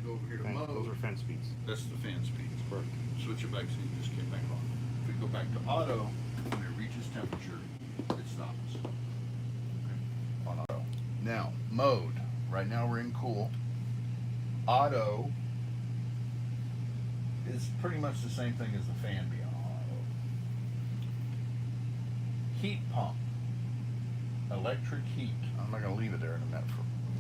go over here to mode. Those are fan speeds. That's the fan speeds. Correct. Switch it back so you just came back on. If we go back to auto, when it reaches temperature, it stops. Okay. On auto. Now, mode. Right now we're in cool. Auto is pretty much the same thing as the fan being on auto. Heat pump. Electric heat. I'm not going to leave it there in a minute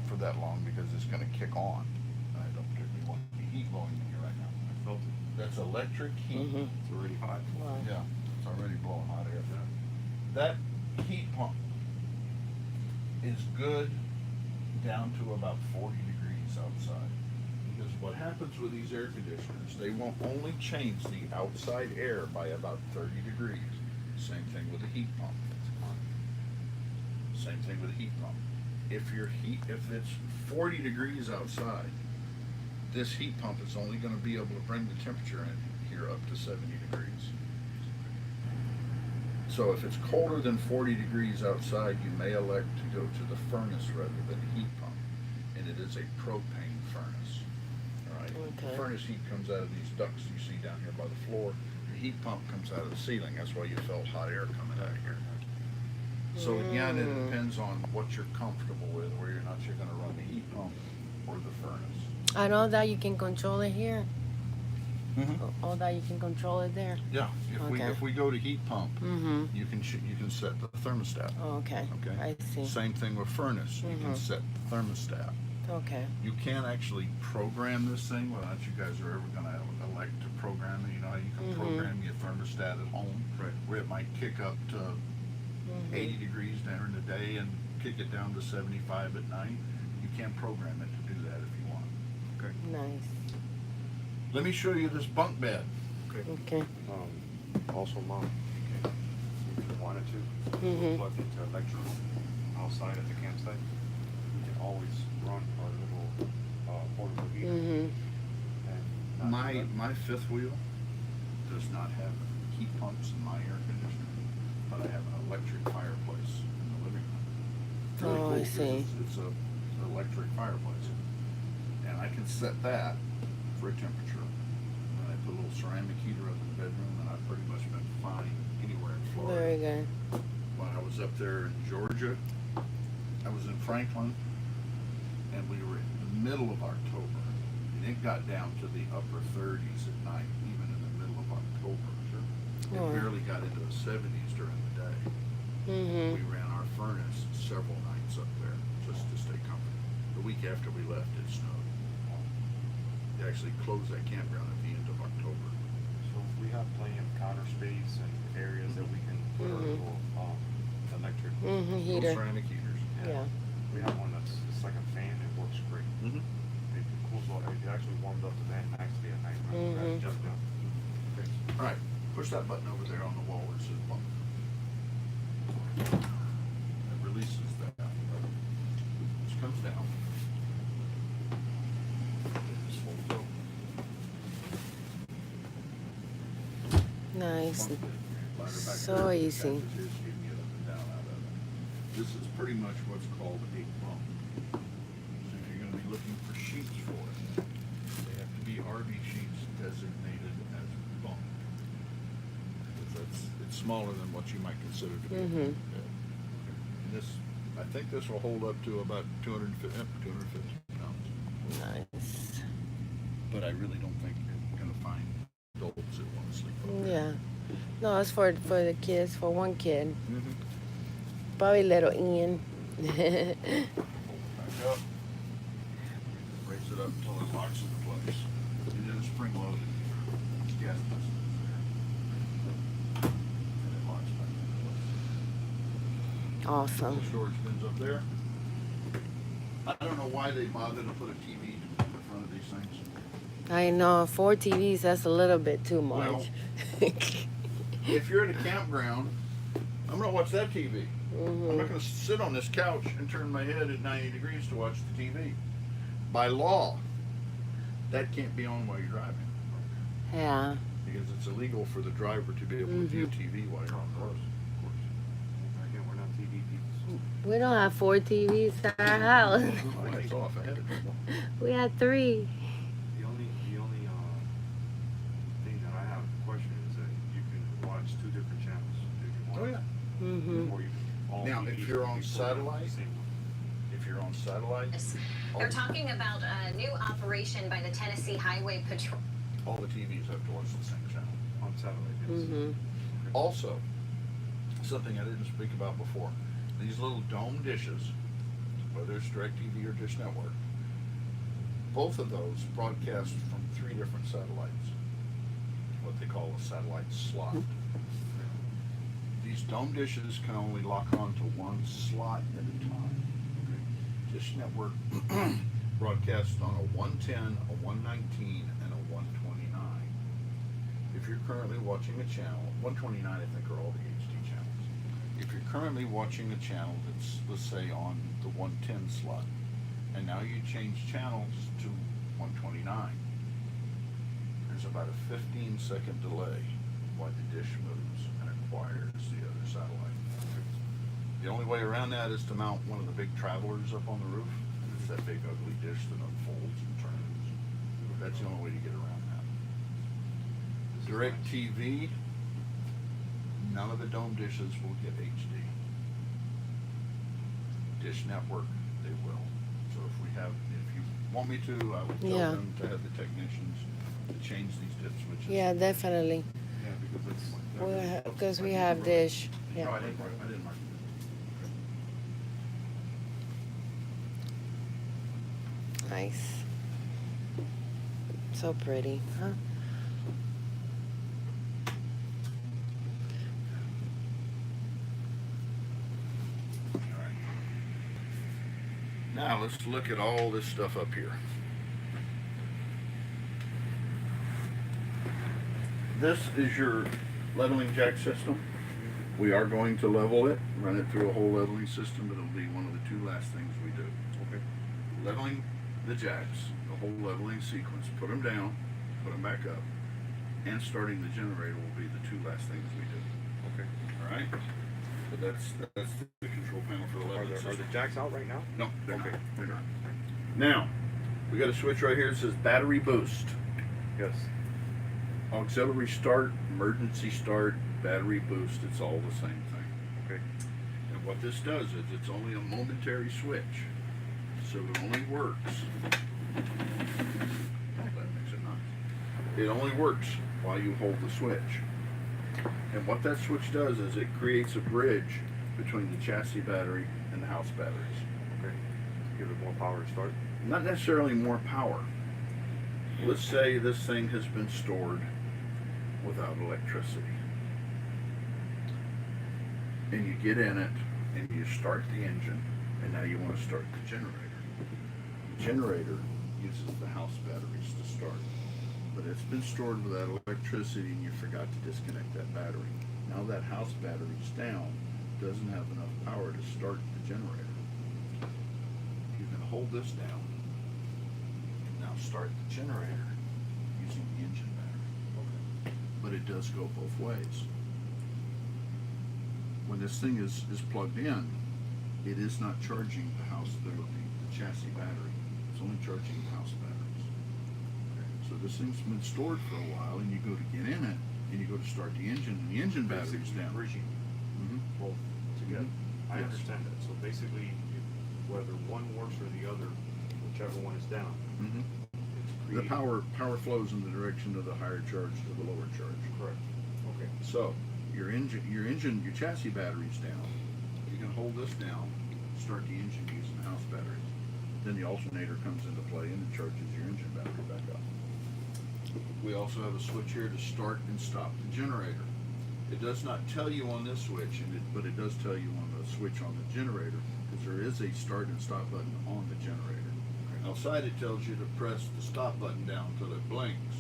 for that long because it's going to kick on. I don't particularly want the heat blowing in here right now. I felt it. That's electric heat. It's already hot. Wow. Yeah, it's already blowing hot air. That heat pump is good down to about 40 degrees outside. Because what happens with these air conditioners, they will only change the outside air by about 30 degrees. Same thing with the heat pump. Same thing with the heat pump. If it's 40 degrees outside, this heat pump is only going to be able to bring the temperature in here up to 70 degrees. So if it's colder than 40 degrees outside, you may elect to go to the furnace rather than a heat pump. And it is a propane furnace. All right. Okay. The furnace heat comes out of these ducts you see down here by the floor. The heat pump comes out of the ceiling. That's why you felt hot air coming out of here. So again, it depends on what you're comfortable with, whether or not you're going to run the heat pump or the furnace. I know that you can control it here. Mm-hmm. All that you can control it there. Yeah, if we go to heat pump, Mm-hmm. you can set the thermostat. Oh, okay. Okay. I see. Same thing with furnace. You can set the thermostat. Okay. You can't actually program this thing without you guys are ever going to elect to program it. You know how you can program your thermostat at home, Right. where it might kick up to 80 degrees during the day and kick it down to 75 at night. You can program it to do that if you want. Okay. Nice. Let me show you this bunk bed. Okay. Also, Mom, if you wanted to, plug into electrical outside at the campsite. We can always run our little portable heater. And My fifth wheel does not have heat pumps in my air conditioner, but I have an electric fireplace in the living room. Really Oh, cool I because see. It's an electric fireplace, and I can set that for a temperature. And I put a little ceramic heater up in the bedroom, and I've pretty much been fine anywhere in Florida. Very good. When I was up there in Georgia, I was in Franklin, and we were in the middle of October, and it got down to the upper 30s at night, even in the middle of October. It barely got into the 70s during the day. We ran our furnace several nights up there just to stay comfortable. The week after we left, it snowed. They actually closed that campground at the end of October. so we have plenty of counter space and areas that we can put our little electric. Those Heater. ceramic heaters. Yeah. We have one that's it's like a fan. It works great. It cools off. It actually warms up the van nicely at night. Right? Just now. Okay. All right, push that button over there on the wall where it says bunk. It releases that. This comes down. This folds over. Nice. Bunk bed. Ladder back So there. easy. Attaches here, so you can get up and down out of it. This is pretty much what's called a bunk. So if you're going to be looking for sheets for it, they have to be RV sheets designated as bunk. Because it's smaller than what you might consider to be a bunk bed. And this, I think this will hold up to about 250 pounds. Nice. But I really don't think you're going to find adults that want to sleep up there. Yeah. No, it's for the kids, for one kid. Mm-hmm. Probably little Ian. Back up. Raise it up until it locks into place. And then it's spring loaded. It's gas pistons there. And it locks back into place. Awesome. The storage bins up there. I don't know why they bother to put a TV in the front of these things. I know, 4 TVs, that's a little bit too much. Well, if you're at a campground, I'm going to watch that TV. I'm not going to sit on this couch and turn my head at 90 degrees to watch the TV. By law, that can't be on while you're driving. Yeah. Because it's illegal for the driver to be able to view TV while you're on Of course. Again, we're not TV people. We don't have 4 TVs at our house. the road. Lights off ahead of you. We had 3. all Now, TVs if you're will on be programmed satellite, the same way. if you're on satellite, They're talking about a new operation by the Tennessee Highway Patrol. all the TVs have to watch the same channel. On satellite, yes. Mm-hmm. Also, something I didn't speak about before, these little dome dishes, whether it's DirecTV or Dish Network, both of those broadcast from 3 different satellites, what they call a satellite slot. These dome dishes can only lock on to one slot at a time. Dish Network broadcasts on a 110, a 119, and a 129. If you're currently watching a channel, 129 I think are all the HD channels. If you're currently watching a channel that's, let's say, on the 110 slot, and now you change channels to 129, there's about a 15-second delay while the dish moves and acquires the other satellite. The only way around that is to mount one of the big travelers up on the roof. It's that big ugly dish that unfolds and turns. That's the only way to get around that. DirecTV, none of the dome dishes will get HD. Dish Network, they will. So if you want me to, I would tell Yeah. them to have the technicians to change these dip switches. Yeah, definitely. Yeah, because it's. Because we have Dish. No, Yeah. I didn't mark it. Nice. So pretty, huh? All right. Now let's look at all this stuff up here. This is your leveling jack system. We are going to level it, run it through a whole leveling system, but it'll be one of the 2 last things we do. Okay. Leveling the jacks, the whole leveling sequence, put them down, put them back up, and starting the generator will be the 2 last things we do. Okay. All right? So that's the control panel for the Are leveling the system. jacks out right now? No, they're Okay. not. They're not. Now, we got a switch right here that says battery boost. Yes. Auxiliary start, emergency start, battery boost, it's all the same thing. Okay. And what this does is it's only a momentary switch. So it only works. That makes it nice. It only works while you hold the switch. And what that switch does is it creates a bridge between the chassis battery and the house batteries. Okay. Give it more power to start. Not necessarily more power. Let's say this thing has been stored without electricity. And you get in it and you start the engine, and now you want to start the generator. The generator uses the house batteries to start. But it's been stored without electricity and you forgot to disconnect that battery. Now that house battery's down, doesn't have enough power to start the generator. You can hold this down and now start the generator using the engine battery. But it does go both ways. When this thing is plugged in, it is not charging the house, the chassis battery. It's only charging the house batteries. So this thing's been stored for a while, and you go to get in it, and you go to start the engine, and the engine battery's Basically down. bridging Mhm. both together. I Yes. understand that. So basically, whether one works or the other, whichever one is down, Mhm. it's The creating. power flows in the direction of the higher charge to the lower charge. Correct. Okay. So your chassis battery's down. You can hold this down, start the engine using the house batteries. Then the alternator comes into play and it charges your engine battery back up. We also have a switch here to start and stop the generator. It does not tell you on this switch, but it does tell you on the switch on the generator, because there is a start and stop button on the generator. Outside it tells you to press the stop button down until it blinks.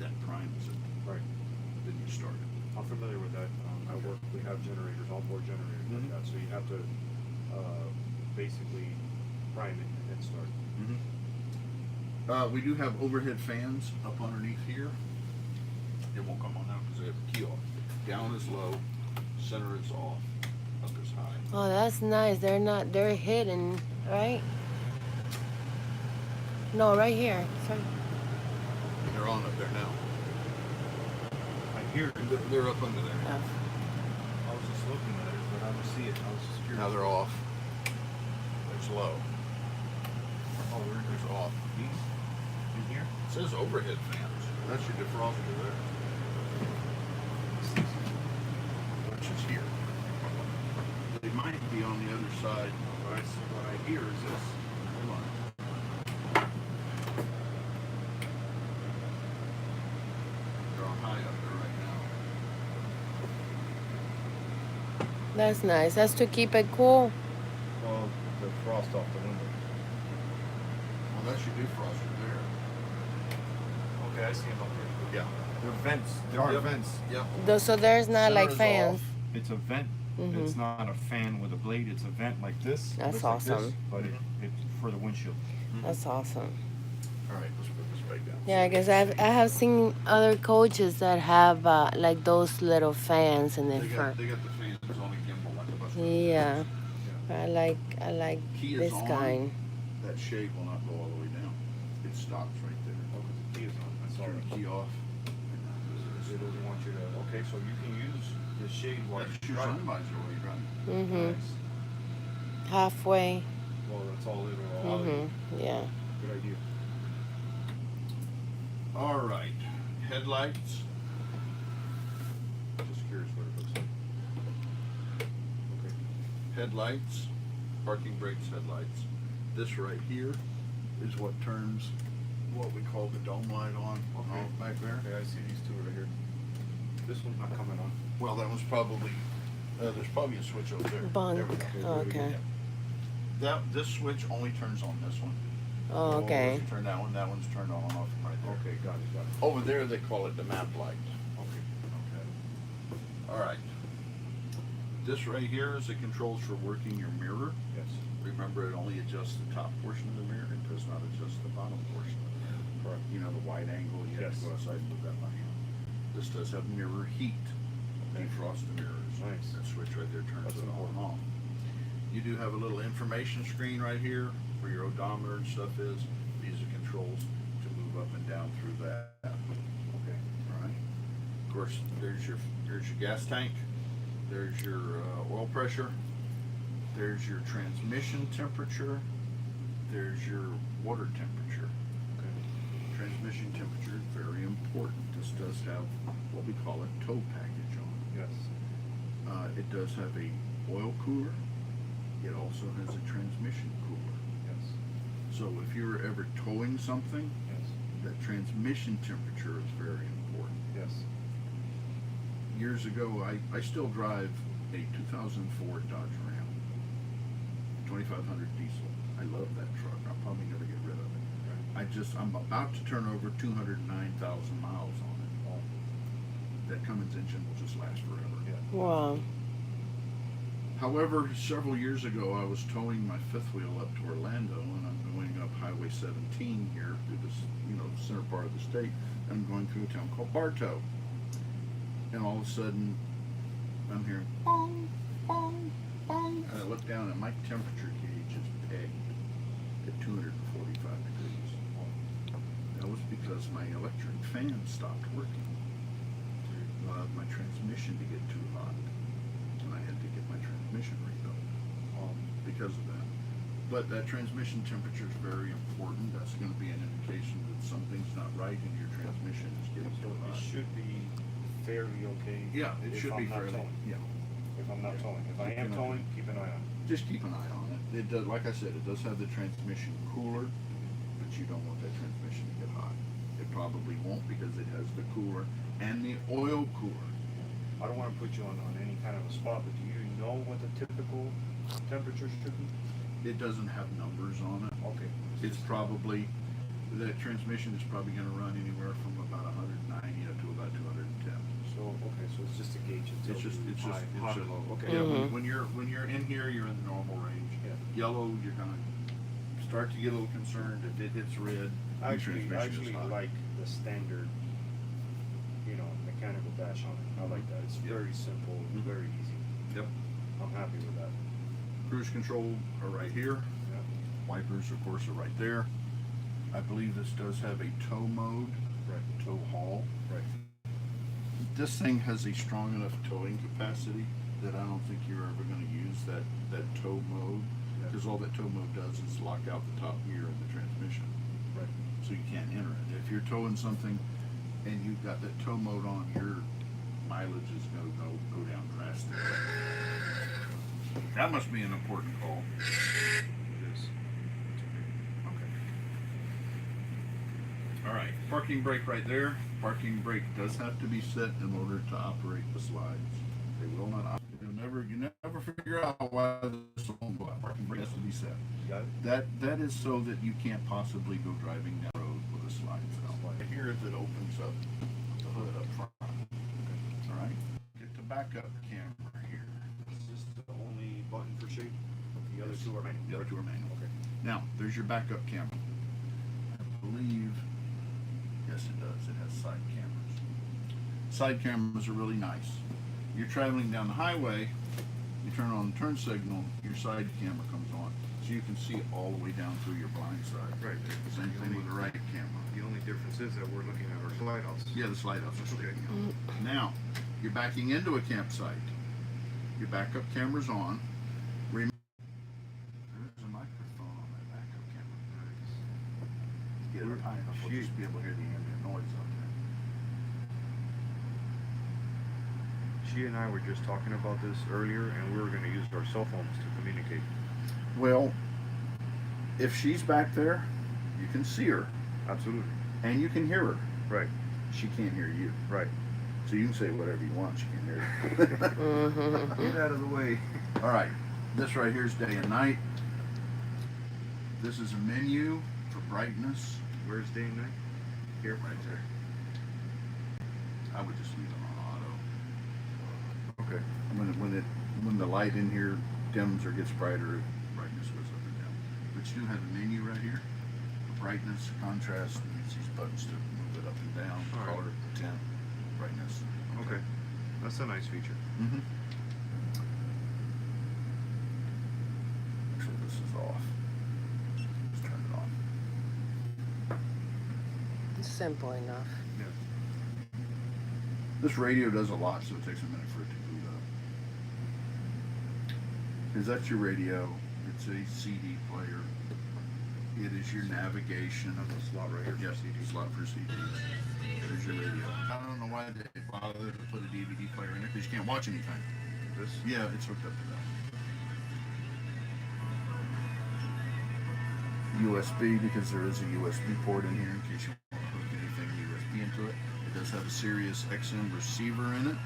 That primes it. Right. Then you start it. I'm familiar with that. We have generators, onboard generators like Mhm. that. So you have to basically prime it and then start. We do have overhead fans up underneath here. It won't come on now because they have a key off. Down is low, center is off, up is high. Oh, that's nice. They're hidden, right? No, right here. Sorry. They're on up there now. I hear. They're up under there. Oh. was just looking at it, but I don't see it. I was just curious. Now they're off. There's low. Oh, There's off. these in here? It says overhead fans. That's your defroster there. Which is here. They might be on the other side. What I hear is this. Hold on. They're on high up there right now. That's nice. That's to keep it cool. Well, the frost off the window. Well, that's your defroster there. Okay, I see them up here. Yeah. They're vents. There are Yep. vents. Yep. So there's not Center like is fans. off. It's a vent. Mhm. It's not a fan with a blade. It's a vent like this. That's Looks like this, awesome. but it's for the windshield. That's awesome. All right, let's put this right down. Yeah, because I have seen other coaches that have like those little fans in the They got front. the fans on a gimbal like a bus. Yeah, I like Key is this on. kind. That shade will not go all the way down. It stops right there. Oh, 'cause the key is on. I saw Turn it. the key off. It doesn't want you to. Okay, so you can use the shade while That's you're your sun driving. visor while you're driving. Mhm. Nice. Halfway. Well, that's all it'll. Mhm. Yeah. Good idea. All right, headlights. Just curious what it looks like. Okay. Headlights, parking brakes, headlights. This right here is what turns what we call the dome light on. Okay. Back there. Okay, I see these two right here. This one's not coming on. Well, that was probably. There's probably a switch over there. Bunk. There we go. Oh, okay. This switch only turns on this one. Oh, okay. If you turn that one, that one's turned on and off right there. Okay, got it, got it. Over there, they call it the map light. Okay. All right. This right here is the controls for working your mirror. Yes. Remember, it only adjusts the top portion of the mirror. It does not adjust the bottom portion. Correct. You know, the wide angle, you have Yes. to go outside and move that light on. This does have mirror heat. Defrost the mirrors. Nice. That switch right there turns That's it on and important. off. You do have a little information screen right here where your odometer and stuff is. These are controls to move up and down through that. Okay. All right. Of course, there's your gas tank. There's your oil pressure. There's your transmission temperature. There's your water temperature. Okay. Transmission temperature is very important. This does have what we call a tow package on it. Yes. It does have a oil cooler. It also has a transmission cooler. Yes. So if you're ever towing something, Yes. that transmission temperature is very important. Yes. Years ago, I still drive a 2004 Dodge Ram, 2500 diesel. I love that truck. I'll probably never get rid of it. I'm about to turn over 209,000 miles on it. Oh, That Cummins engine will just last forever. yeah. Wow. However, several years ago, I was towing my fifth wheel up to Orlando, and I'm going up Highway 17 here through this, center part of the state. And I'm going through a town called Bartow, and all of a sudden, I'm hearing bong, bong, bong, and I look down, and my temperature gauge is pegged at 245 degrees. That was because my electric fan stopped working. Allowed my transmission to get too hot, and I had to get my transmission rebuilt because of that. But that transmission temperature is very important. That's going to be an indication that something's not right in your transmission. It's getting So too it hot. should be fairly okay. Yeah, it if should I'm be not fairly. towing. Yeah, If I'm not towing. If I am towing, keep an eye on it. just keep an eye on it. It does, like I said, it does have the transmission cooler, but you don't want that transmission to get hot. It probably won't because it has the cooler and the oil cooler. I don't want to put you on any kind of a spot, but do you know what the typical temperature should be? It doesn't have numbers on it. Okay. It's probably, that transmission is probably gonna run anywhere from about 190 to about 210. So, okay, so it's just a gauge. It's just, hot and low. Okay. Yeah, Mhm. when you're in here, you're in the normal range. Yeah. Yellow, you're gonna start to get a little concerned. If it hits red, I your actually transmission is hot. like the standard, mechanical dash on it. I like that. It's Yep. very simple, Mhm. very easy. Yep. I'm happy with that. Cruise control are right here. Yeah. Wipers, of course, are right there. I believe this does have a tow mode, Right. tow haul. Right. This thing has a strong enough towing capacity that I don't think you're ever gonna use that tow mode, Yeah. because all that tow mode does is lock out the top gear in the transmission. Right. So you can't enter it. If you're towing something and you've got that tow mode on, your mileage is gonna go down drastically. That must be an important call. It is. Okay. All right, parking brake right there. Parking brake does have to be set in order to operate the slides. They will not operate. You never figure out why this won't go out. Parking brake has to be set. Got it? That is so that you can't possibly go driving down the road with a slide cell. Here it opens up the hood up front. All right. Get the backup camera here. Is this the only button for shape? The other two are manual. The other two are manual. Okay. Now, there's your backup camera. I believe, yes it does, it has side cameras. Side cameras are really nice. You're traveling down the highway, you turn on the turn signal, your side camera comes on. So you can see it all the way down through your blind side. Right. Same thing with the right camera. The only difference is that we're looking at our slide outs. Yeah, the slide outs are Okay. sticking out. Now, you're backing into a campsite. Your backup camera's on. There's a microphone on that backup camera. Get it high enough, we'll just be able to hear the ambient noise out there. She and I were just talking about this earlier, and we were going to use our cell phones to communicate. Well, if she's back there, you can see her Absolutely. and you can hear her. Right. She can't hear you. Right. So you can say whatever you want, she can't hear you. Get out of the way. All right, this right here is day and night. This is a menu for brightness. Where's day and night? Here. Right there. I would just leave it on auto. Okay. When the light in here dims or gets brighter, brightness goes up and down. But you do have a menu right here. Brightness, contrast, and use these buttons to move it up and down. All right. Color, tint, brightness. Okay. That's a nice feature. Mm-hmm. Actually, this is off. Just turn it on. Simple enough. Yeah. This radio does a lot, so it takes a minute for it to boot up. Because that's your radio. It's a CD player. It is your navigation. That's a slot right here for Yes, CD. slot for CDs. There's your radio. I don't know why they bother to put a DVD player in it, because you can't watch anything. This. Yeah, it's hooked up to that. USB, because there is a USB port in here in case you want to hook anything USB into it. It does have a Sirius XM receiver in it.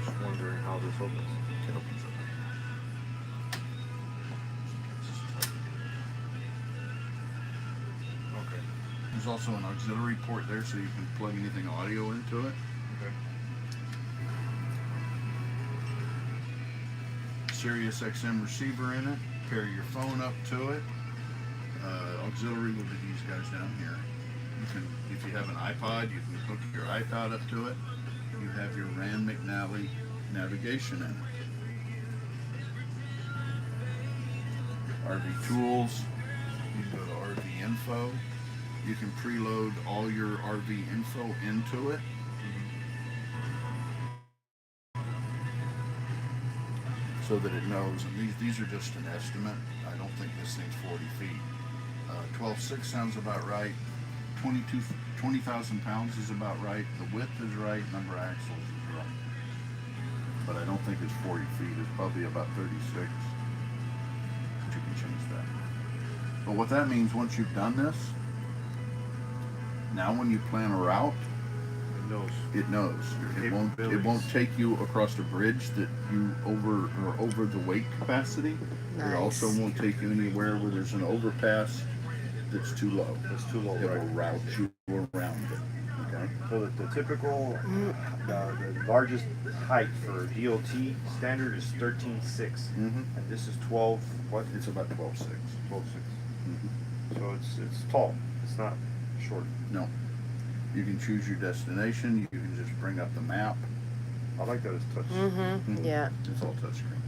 Just wondering how this opens. It opens up. Okay. There's also an auxiliary port there, so you can plug anything audio into it. Okay. Sirius XM receiver in it. Pair your phone up to it. Auxiliary will be these guys down here. You can, if you have an iPod, you can hook your iPod up to it. You have your Rand McNally navigation in it. RV tools. You can go to RV info. You can preload all your RV info into it. So that it knows, and these are just an estimate. I don't think this thing's 40 feet. 12.6 sounds about right. 20,000 pounds is about right. The width is right. Number of axles is right. But I don't think it's 40 feet. It's probably about 36. But you can change that. But what that means, once you've done this, now when you plan a route, It knows. it knows. It won't Capabilities. take you across a bridge that you over the weight capacity. It also Nice. won't take you anywhere where there's an overpass that's too low. It's too low, It will right? route you around it. Okay. So the typical, the largest height for DOT standard is 13.6, Mm-hmm. and this is 12. What? It's about 12.6. 12.6. Mm-hmm. So it's tall. It's not short. No. You can choose your destination. You can just bring up the map. I like that it's touch. Mm-hmm. Yeah, It's all touchscreen.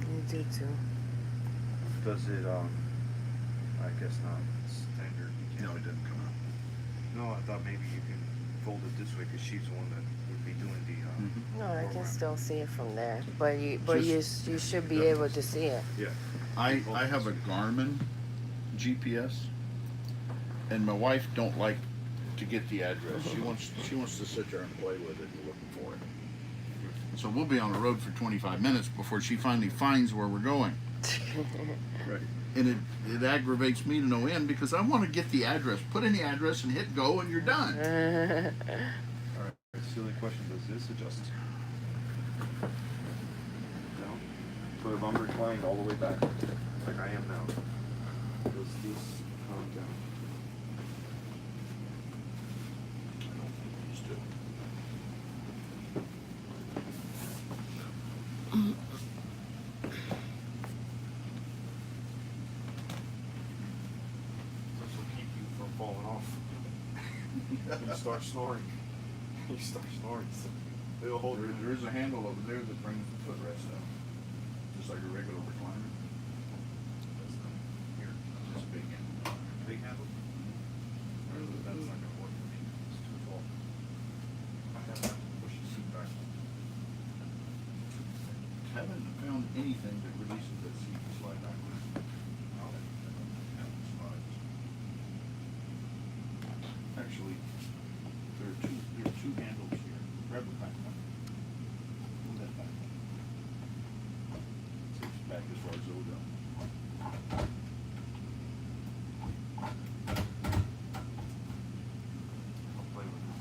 you do too. Does it? I guess not. Standard. You No, can't. it didn't come out. No, I thought maybe you can fold it this way because she's the one that would be doing the. No, I can program. still see it from there, but you should be Yeah. able to see it. Yeah. I have a Garmin GPS, and my wife don't like to get the address. She wants to sit there and play with it and look for it. So we'll be on the road for 25 minutes before she finally finds where we're going. Right. And it aggravates me to no end because I want to get the address. Put in the address and hit go, and you're done. All right. Silly question. Does this adjust? No. So if I'm reclined all the way back, like I am now, does this calm down? I don't think these do. This will keep you from falling off. You start snoring. You start snoring. It'll hold you. There is a handle over there that brings the footrest up, just like a regular recliner. Here, this big handle. Big handle? That's not gonna work for me. It's too tall. I have to push the seat back. Haven't found anything that releases that seat to slide backwards. Actually, there are two handles here. Grab the back one. Move that back one. It's back as far as it'll go. I'll play with it.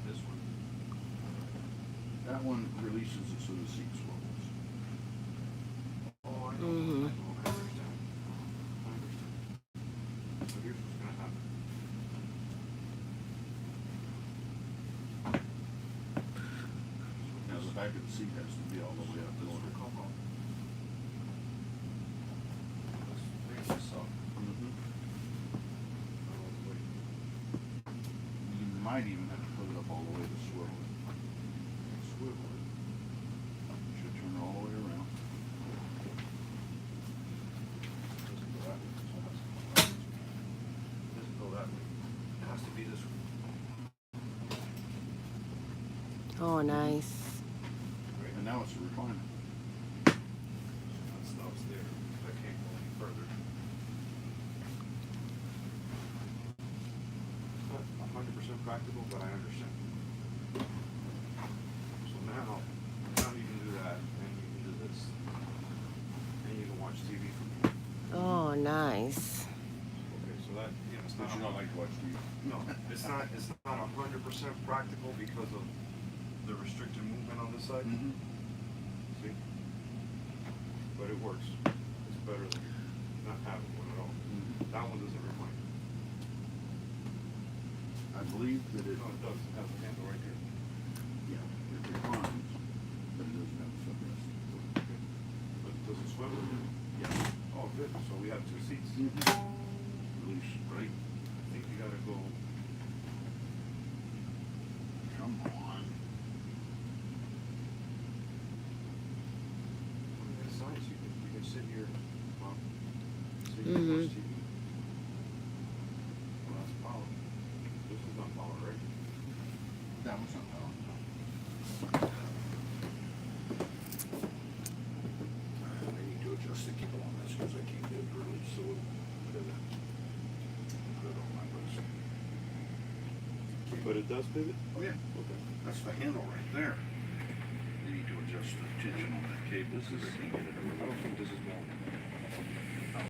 This one. That one releases it so the seat swivels. Oh, I know. Mhm. I understand. I understand. So here's what's gonna happen. Now the back of the seat has to be all the way up. This This will come up. Let's raise this up. You might even have to put it up all the way to swivel it. Swivel it. You should turn it all the way around. Doesn't go that way. Doesn't go that way. It has to be this way. Oh, nice. And now it's a recliner. That stops there. I can't go any further. Not 100% practical, but I understand. So now you can do that, and you can do this, and you can watch TV from here. Oh, nice. Okay, so that it's But not. you don't like to watch TV. No, it's not 100% practical because of the restricted movement on this side. Mm-hmm. See? But it works. It's better than not having one at all. That one doesn't recline. I believe that it, No, it does. It has a handle right here. yeah, it reclines, but it doesn't have a footrest. But does it swivel? Yeah. Oh, good. So we have two seats. Release, right? I think you gotta go. Come on. It's nice. You can sit here. Well, sit here and Mhm. watch TV. Well, that's power. This is not power, right? That was not power. I need to adjust the cable on this because I can't get it released, so we'll put it on my list. But it does pivot? Oh, yeah. Okay. That's the handle right there. You need to adjust the tension on that cable. This is, I don't think this is more.